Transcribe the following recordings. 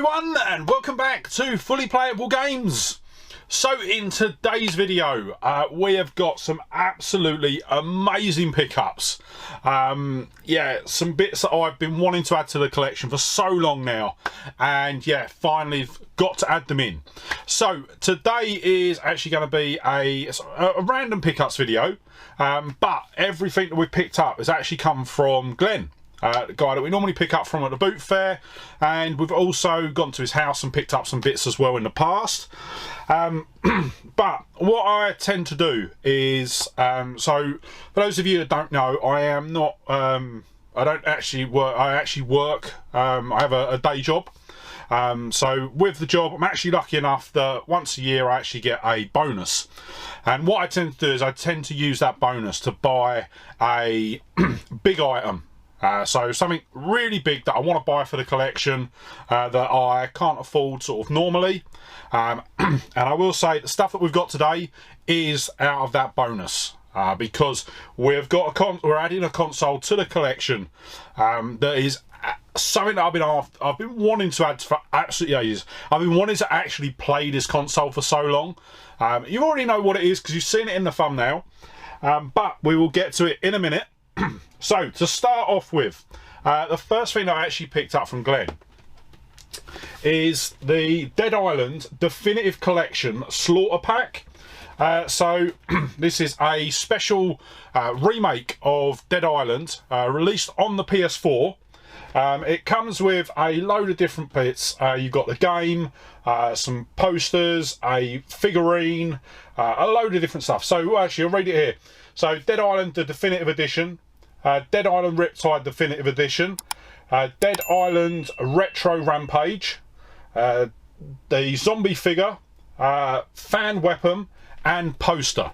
everyone, and welcome back to Fully Playable Games. So in today's video, we have got some absolutely amazing pickups. Yeah, some bits that I've been wanting to add to the collection for so long now, and yeah, finally got to add them in. So today is actually going to be a random pickups video, but everything that we've picked up has actually come from Glen. The guy that we normally pick up from at the boot fair, and we've also gone to his house and picked up some bits as well in the past. But what I tend to do is, so for those of you that don't know, I am not, I don't actually work, I actually work, I have a day job. So with the job, I'm actually lucky enough that once a year I actually get a bonus. And what I tend to do is I tend to use that bonus to buy a big item. So something really big that I want to buy for the collection that I can't afford sort of normally. And I will say the stuff that we've got today is out of that bonus. Because we've got we're adding a console to the collection that is something that I've been wanting to add for absolutely ages. I've been wanting to actually play this console for so long. You already know what it is because you've seen it in the thumbnail, but we will get to it in a minute. So to start off with, the first thing I actually picked up from Glen is the Dead Island Definitive Collection Slaughter Pack. So this is a special remake of Dead Island released on the PS4. It comes with a load of different bits. You've got the game, some posters, a figurine, a load of different stuff. So actually I'll read it here. So Dead Island the Definitive Edition, Dead Island Riptide Definitive Edition, Dead Island Retro Rampage, the zombie figure, fan weapon and poster.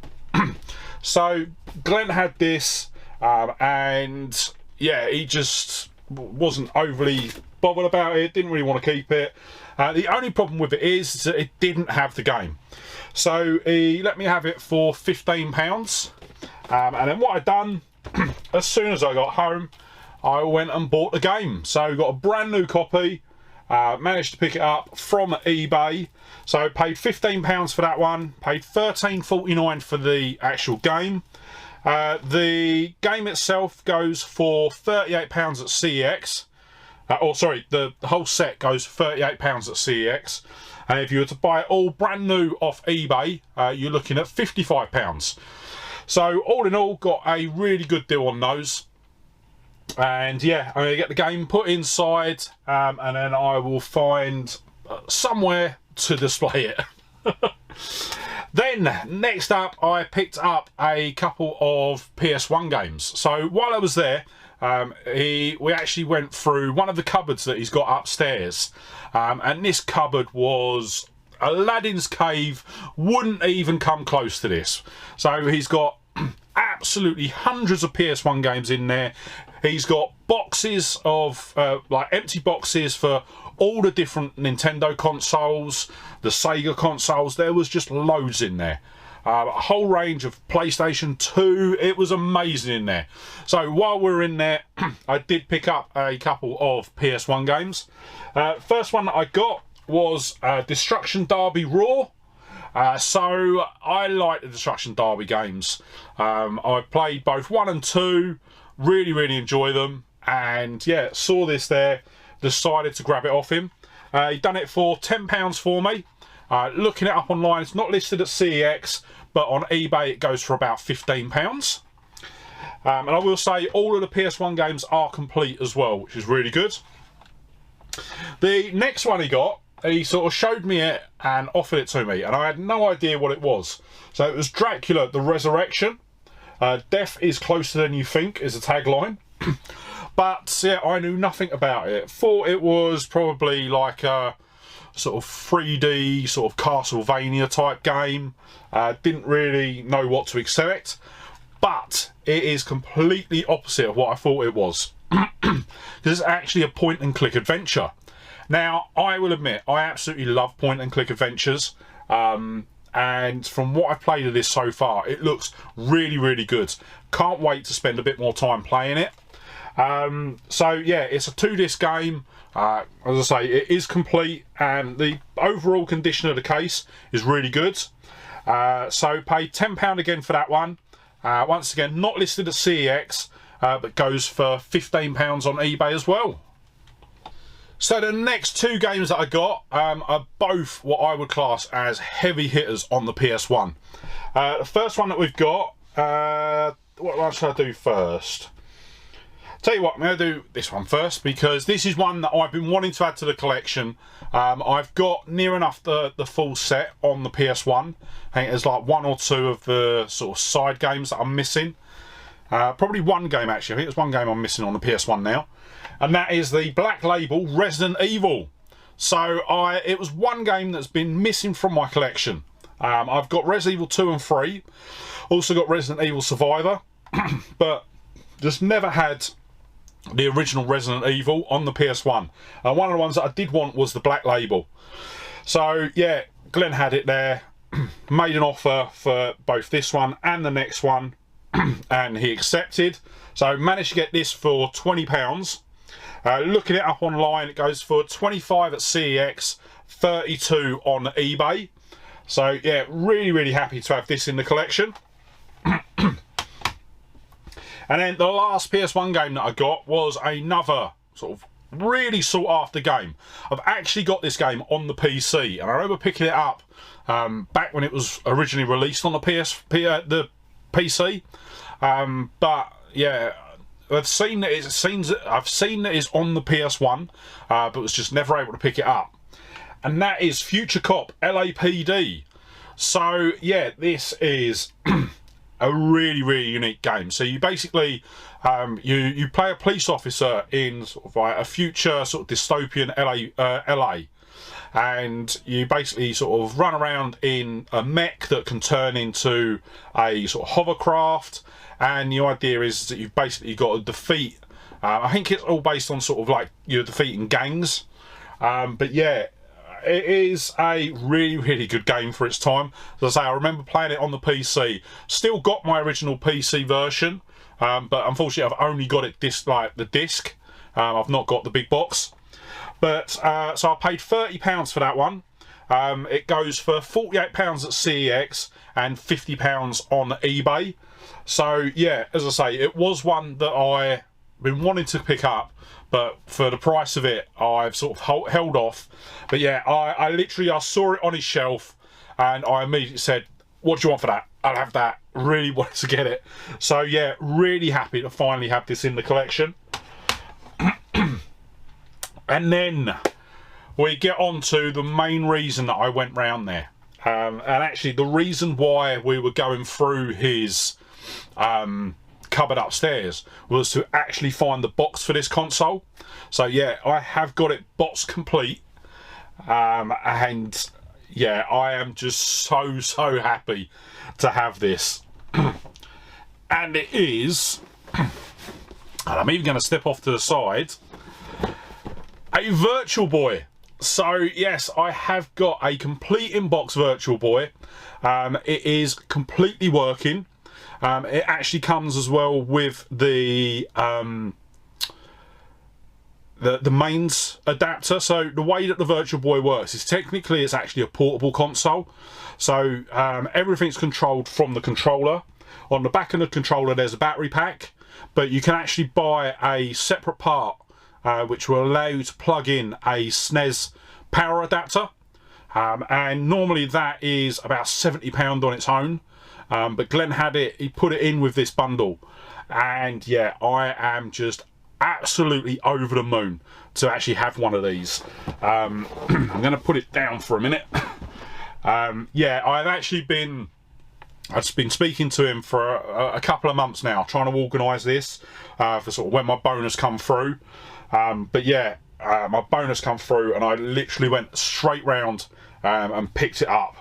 So Glen had this, and yeah, he just wasn't overly bothered about it, didn't really want to keep it. The only problem with it is that it didn't have the game. So he let me have it for £15. And then what I'd done, as soon as I got home, I went and bought the game. So got a brand new copy, managed to pick it up from eBay. So paid £15 for that one, paid $13.49 for the actual game. The game itself goes for £38 at CEX. Or sorry, the whole set goes for £38 at CEX. And if you were to buy it all brand new off eBay, you're looking at £55. So all in all, got a really good deal on those. And yeah, I'm going to get the game put inside, and then I will find somewhere to display it. Then next up, I picked up a couple of PS1 games. So while I was there, we actually went through one of the cupboards that he's got upstairs, and this cupboard was Aladdin's cave. Wouldn't even come close to this. So he's got absolutely hundreds of PS1 games in there. He's got boxes of like empty boxes for all the different Nintendo consoles, the Sega consoles. There was just loads in there. A whole range of PlayStation 2. It was amazing in there. So while we were in there, I did pick up a couple of PS1 games. First one that I got was Destruction Derby Raw. So I like the Destruction Derby games. I played both 1 and 2, really enjoy them, and yeah, saw this there, decided to grab it off him. He done it for £10 for me. Looking it up online, it's not listed at CEX, but on eBay it goes for about £15. And I will say all of the PS1 games are complete as well, which is really good. The next one he sort of showed me it and offered it to me, and I had no idea what it was. So it was Dracula The Resurrection. Death is closer than you think is a tagline. But yeah, I knew nothing about it. Thought it was probably like a sort of 3D sort of Castlevania type game. Didn't really know what to expect, but it is completely opposite of what I thought it was. Because it's actually a point and click adventure. Now, I will admit, I absolutely love point and click adventures, and from what I've played of this so far, it looks really good. Can't wait to spend a bit more time playing it. So yeah, it's a 2-disc game. As I say, it is complete, and the overall condition of the case is really good. So paid £10 again for that one. Once again, not listed at CEX, but goes for £15 on eBay as well. So the next two games that I got are both what I would class as heavy hitters on the PS1. The first one that we've got, what one should I do first? Tell you what, I'm going to do this one first, because this is one that I've been wanting to add to the collection. I've got near enough the full set on the PS1. I think there's like one or two of the sort of side games that I'm missing. Probably one game actually. I think there's one game I'm missing on the PS1 now, and that is the Black Label Resident Evil. So it was one game that's been missing from my collection. I've got Resident Evil 2 and 3, also got Resident Evil Survivor, but just never had the original Resident Evil on the PS1. One of the ones that I did want was the Black Label. So yeah, Glen had it there, made an offer for both this one and the next one, and he accepted. So managed to get this for £20. Looking it up online, it goes for 25 at CEX, 32 on eBay. So yeah, really happy to have this in the collection. And then the last PS1 game that I got was another sort of really sought after game. I've actually got this game on the PC, and I remember picking it up back when it was originally released on the PC. But yeah, I've seen that it's on the PS1, but was just never able to pick it up. And that is Future Cop LAPD. So yeah, this is a really unique game. So you basically you play a police officer in sort of like a future sort of dystopian LA, and you basically sort of run around in a mech that can turn into a sort of hovercraft, and the idea is that you've basically got to defeat, I think it's all based on sort of like you're defeating gangs, but yeah, it is a really good game for its time. As I say, I remember playing it on the PC. Still got my original PC version, but unfortunately I've only got it the disc. I've not got the big box. But so I paid £30 for that one. It goes for £48 at CEX and £50 on eBay. So yeah, as I say, it was one that I've been wanting to pick up, but for the price of it, I've sort of held off. But yeah, I literally saw it on his shelf, and I immediately said, "What do you want for that? I'll have that." Really wanted to get it. So yeah, really happy to finally have this in the collection. And then we get on to the main reason that I went round there, and actually the reason why we were going through his cupboard upstairs was to actually find the box for this console. So yeah, I have got it box complete, and yeah, I am just so happy to have this. And it is, and I'm even going to step off to the side, a Virtual Boy. So yes, I have got a complete in-box Virtual Boy. It is completely working. It actually comes as well with the mains adapter. So the way that the Virtual Boy works is technically it's actually a portable console. So everything's controlled from the controller. On the back of the controller there's a battery pack, but you can actually buy a separate part which will allow you to plug in a SNES power adapter, and normally that is about £70 on its own. But Glen had it, he put it in with this bundle, and yeah, I am just absolutely over the moon to actually have one of these. I'm going to put it down for a minute. Yeah, I've just been speaking to him for a couple of months now, trying to organise this for sort of when my bonus come through. But yeah, my bonus come through, and I literally went straight round and picked it up.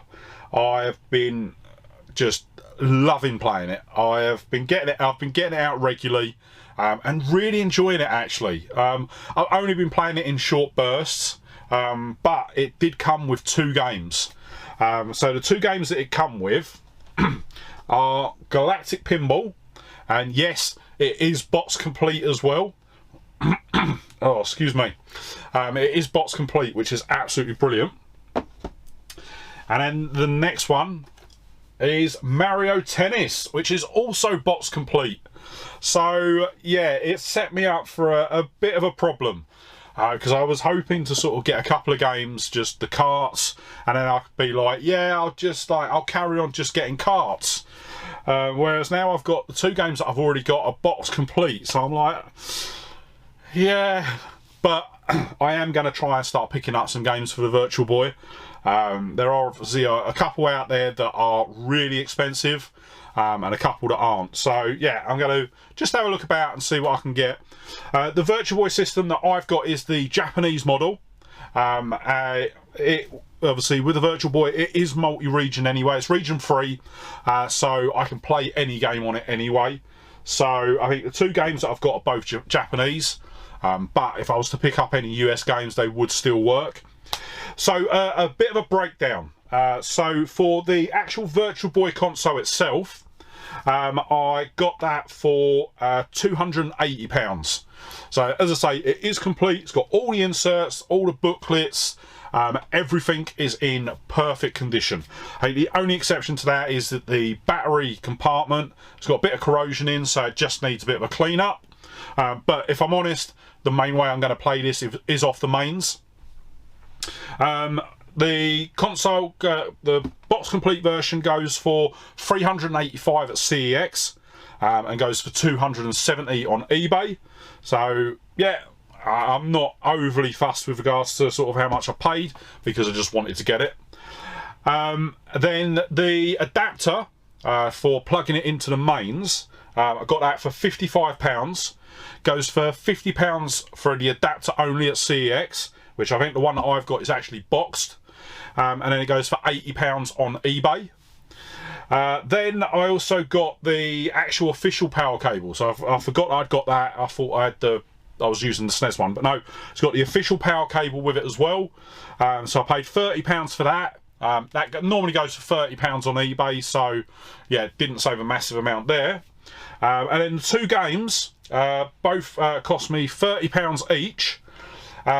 I've been just loving playing it. I've been getting it out regularly, and really enjoying it actually. I've only been playing it in short bursts, but it did come with 2 games. So the 2 games that it come with are Galactic Pinball, and yes, it is box complete as well. Oh, excuse me. It is box complete, which is absolutely brilliant. And then the next one is Mario Tennis, which is also box complete. So yeah, it set me up for a bit of a problem, because I was hoping to sort of get a couple of games, just the carts, and then I could be like, yeah, I'll carry on just getting carts. Whereas now I've got the 2 games that I've already got are box complete, so I'm like, yeah, but I am going to try and start picking up some games for the Virtual Boy. There are obviously a couple out there that are really expensive, and a couple that aren't. So yeah, I'm going to just have a look about and see what I can get. The Virtual Boy system that I've got is the Japanese model. It obviously, with the Virtual Boy, it is multi-region anyway. It's region free, so I can play any game on it anyway. So I think the 2 games that I've got are both Japanese, but if I was to pick up any US games, they would still work. So a bit of a breakdown. So for the actual Virtual Boy console itself, I got that for £280. So as I say, it is complete. It's got all the inserts, all the booklets, everything is in perfect condition. Hey, the only exception to that is that the battery compartment has got a bit of corrosion in, so it just needs a bit of a clean up. But if I'm honest, the main way I'm going to play this is off the mains. The console, the box complete version goes for $385 at CEX, and goes for $270 on eBay. So yeah, I'm not overly fussed with regards to sort of how much I paid, because I just wanted to get it. Then the adapter for plugging it into the mains, I got that for £55. Goes for £50 for the adapter only at CEX, which I think the one that I've got is actually boxed. And then it goes for £80 on eBay. Then I also got the actual official power cable. So I forgot I'd got that. I thought I was using the SNES one, but no, it's got the official power cable with it as well. So I paid £30 for that. That normally goes for £30 on eBay, so yeah, didn't save a massive amount there. And then the 2 games both cost me £30 each.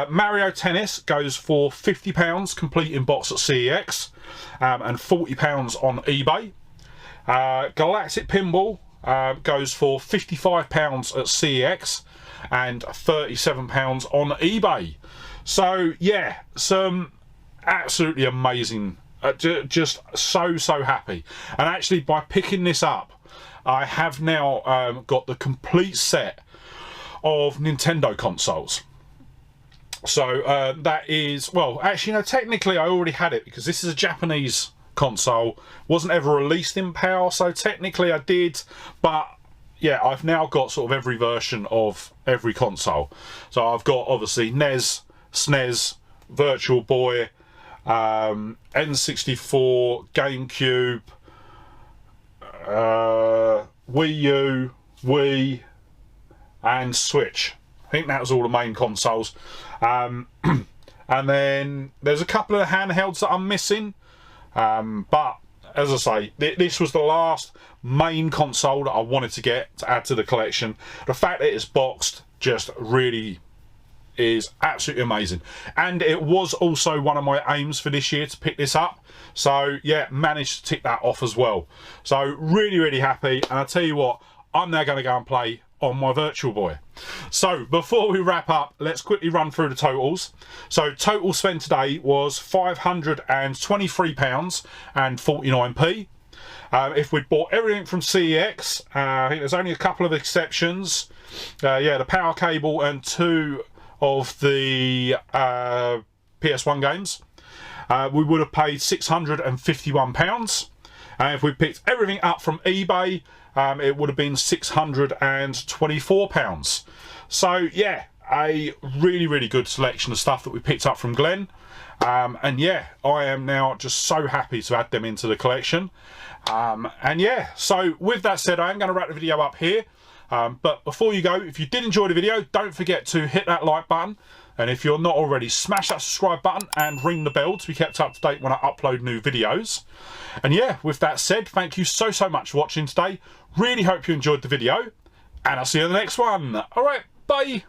Mario Tennis goes for £50 complete in box at CEX, and £40 on eBay. Galactic Pinball goes for £55 at CEX and £37 on eBay. So yeah, some absolutely amazing, just so happy. And actually, by picking this up, I have now got the complete set of Nintendo consoles. So that is, well, actually, no, technically I already had it, because this is a Japanese console, wasn't ever released in PAL, so technically I did, but yeah, I've now got sort of every version of every console. So I've got obviously NES, SNES, Virtual Boy, N64, GameCube, Wii U, Wii, and Switch. I think that was all the main consoles. And then there's a couple of handhelds that I'm missing. But as I say, this was the last main console that I wanted to get to add to the collection. The fact that it's boxed just really is absolutely amazing. And it was also one of my aims for this year to pick this up. So yeah, managed to tick that off as well. So really happy. And I'll tell you what, I'm now going to go and play on my Virtual Boy. So before we wrap up, let's quickly run through the totals. So total spent today was £523.49. If we'd bought everything from CEX, I think there's only a couple of exceptions. Yeah, the power cable and 2 of the PS1 games. We would have paid £651. And if we picked everything up from eBay, it would have been £624. So yeah, a really good selection of stuff that we picked up from Glen. And yeah, I am now just so happy to add them into the collection. And yeah, so with that said, I am going to wrap the video up here. But before you go, if you did enjoy the video, don't forget to hit that like button. And if you're not already, smash that subscribe button and ring the bell to be kept up to date when I upload new videos. And yeah, with that said, thank you so much for watching today. Really hope you enjoyed the video, and I'll see you in the next one. Alright, bye!